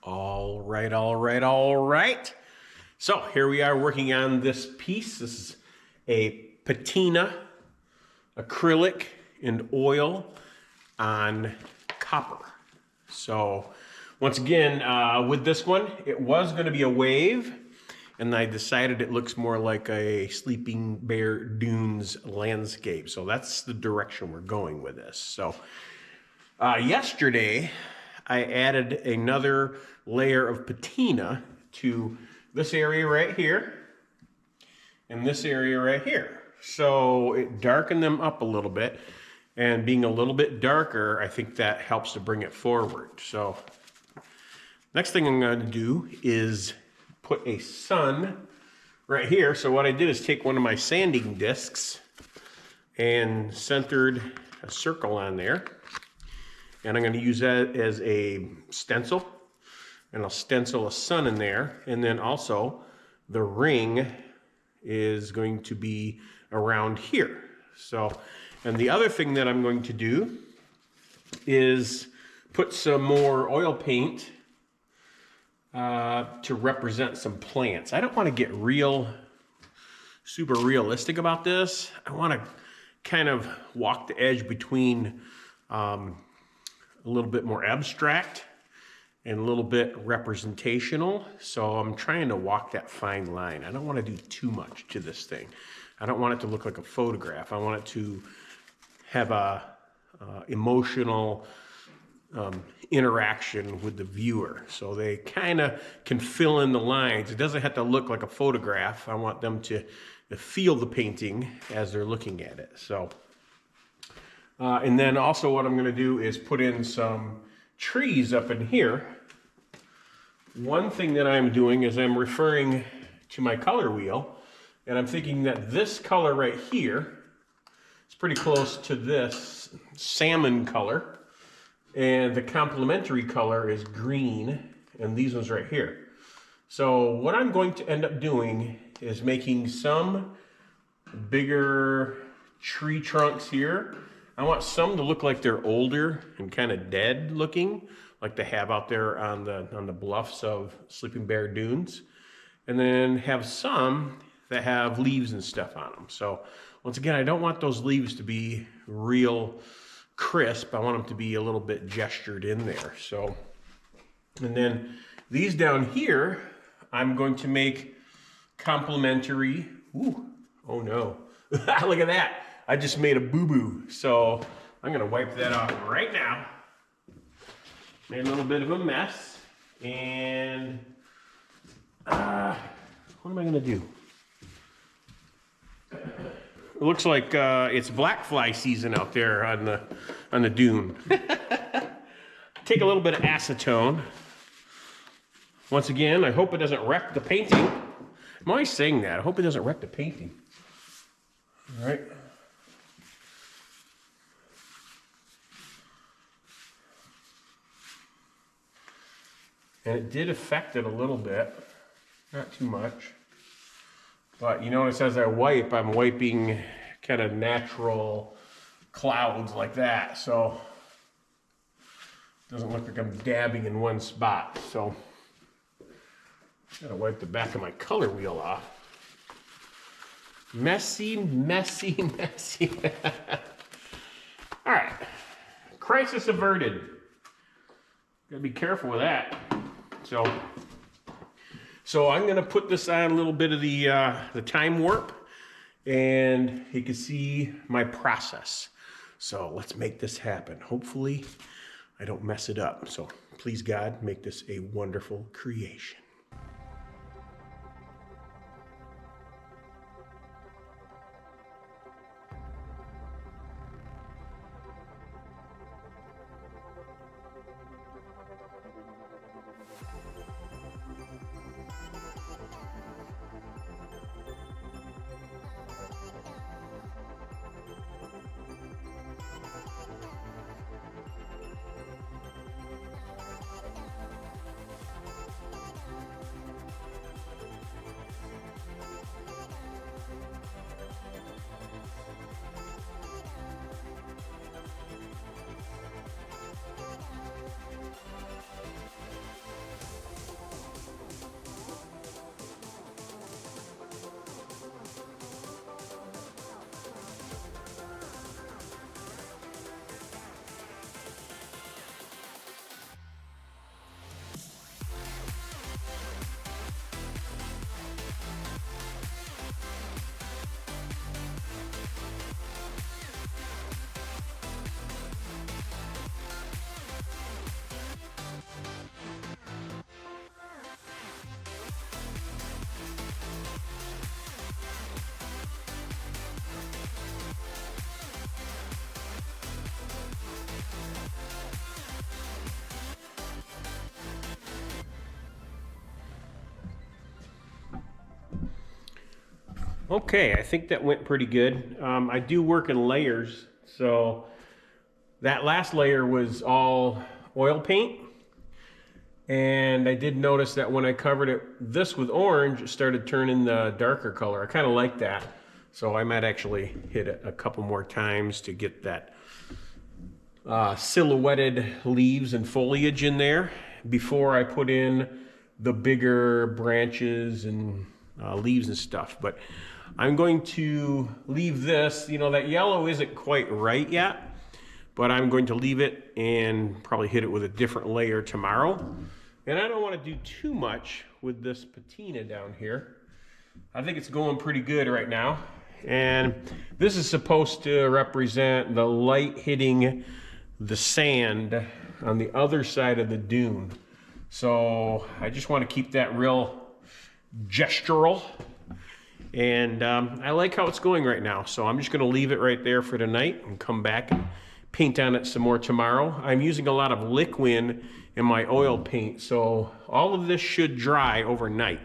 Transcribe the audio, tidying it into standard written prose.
All right, all right, all right. So here we are working on this piece. This is a patina, acrylic, and oil on copper. So once again, with this one, it was going to be a wave, and I decided it looks more like a Sleeping Bear Dunes landscape. So that's the direction we're going with this. So yesterday, I added another layer of patina to this area right here and this area right here. So it darkened them up a little bit, and being a little bit darker, I think that helps to bring it forward. So next thing I'm going to do is put a sun right here. So what I did is take one of my sanding discs and centered a circle on there. And I'm going to use that as a stencil, and I'll stencil a sun in there. And then also the ring is going to be around here. So, and the other thing that I'm going to do is put some more oil paint to represent some plants. I don't want to get super realistic about this. I want to kind of walk the edge between a little bit more abstract and a little bit representational. So I'm trying to walk that fine line. I don't want to do too much to this thing. I don't want it to look like a photograph. I want it to have a emotional interaction with the viewer. So they kind of can fill in the lines. It doesn't have to look like a photograph. I want them to feel the painting as they're looking at it. So and then also what I'm going to do is put in some trees up in here. One thing that I'm doing is I'm referring to my color wheel, and I'm thinking that this color right here is pretty close to this salmon color, and the complementary color is green, and these ones right here. So what I'm going to end up doing is making some bigger tree trunks here. I want some to look like they're older and kind of dead looking, like they have out there on the bluffs of Sleeping Bear Dunes. And then have some that have leaves and stuff on them. So once again, I don't want those leaves to be real crisp. I want them to be a little bit gestured in there. So, and then these down here, I'm going to make complementary. Ooh, oh no, look at that. I just made a boo-boo, so I'm gonna wipe that off right now. Made a little bit of a mess, and what am I gonna do? It looks like it's black fly season out there on the dune. Take a little bit of acetone. Once again, I hope it doesn't wreck the painting. I'm always saying that. I hope it doesn't wreck the painting. All right. And it did affect it a little bit, not too much. But you notice as I wipe, I'm wiping kind of natural clouds like that. So it doesn't look like I'm dabbing in one spot. So gotta wipe the back of my color wheel off. Messy, messy, messy. All right, crisis averted. Gotta be careful with that. So I'm gonna put this on a little bit of the time warp, and you can see my process. So let's make this happen. Hopefully I don't mess it up. So please God, make this a wonderful creation. Okay, I think that went pretty good. I do work in layers, so that last layer was all oil paint. And I did notice that when I covered this with orange, it started turning the darker color. I kind of like that. So I might actually hit it a couple more times to get that silhouetted leaves and foliage in there before I put in the bigger branches and leaves and stuff. But I'm going to leave this, that yellow isn't quite right yet, but I'm going to leave it and probably hit it with a different layer tomorrow. And I don't want to do too much with this patina down here. I think it's going pretty good right now. And this is supposed to represent the light hitting the sand on the other side of the dune. So I just want to keep that real gestural. And I like how it's going right now. So I'm just going to leave it right there for tonight and come back and paint on it some more tomorrow. I'm using a lot of liquid in my oil paint, so all of this should dry overnight.